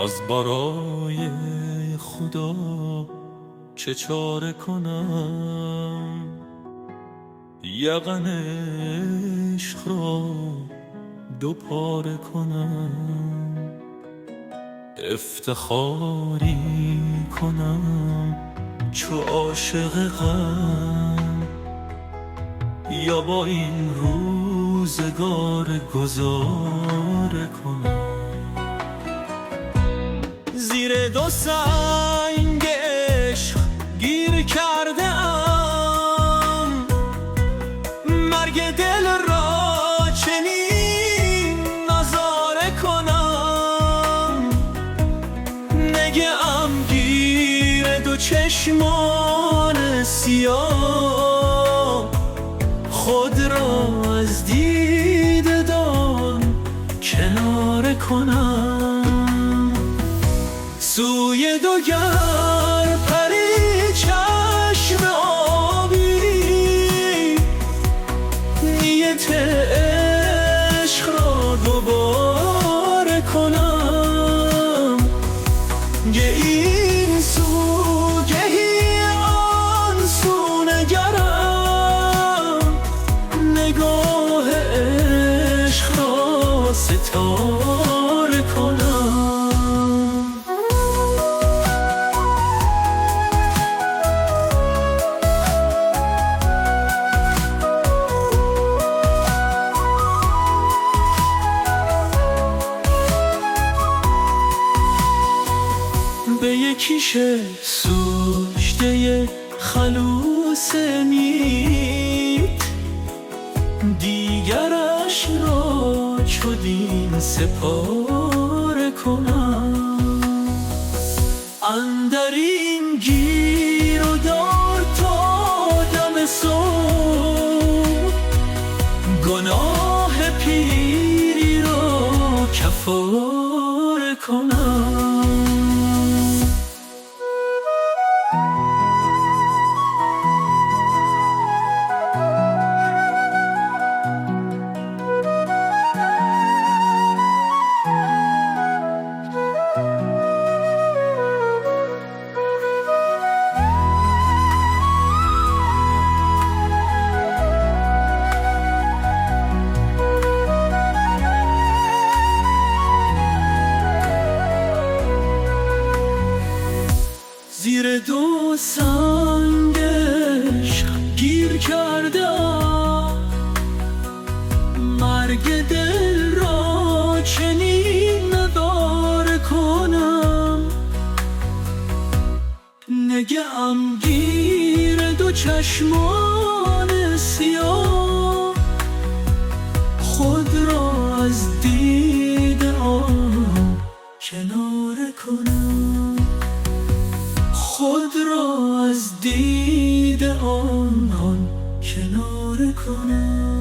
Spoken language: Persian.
از برای خدا چه چاره کنم؟ یقن عشق را دو پاره کنم، افتخاری کنم چو عاشق غم، یا با این روزگار گذاره کنم؟ زیر دو سنگ عشق گیر کرده ام، مرگ دل را چنین نظاره کنم. نگه ام گیر دو چشمان سیاه، خود را از دیدگان کناره کنم. سوی دوگر پری چشم آبی، نیت عشق را دوباره کنم. گه این سو گهی آن سو نگرم، نگاه عشق را ستاره کنم. به یکیش سوشته خلوص میت، دیگرش را چو دین سپاره کنم. اندر این گیر و دار تا دم صبح، گناه پیری را کفاره کنم. زیر دو سنگ عشق گیر کردم، مرگ دل را چنین نداره کنم. نگه ام گیر دو چشمان سیاه، خود را از دید آن کناره کنم. خود را از دید آنان کناره کنم.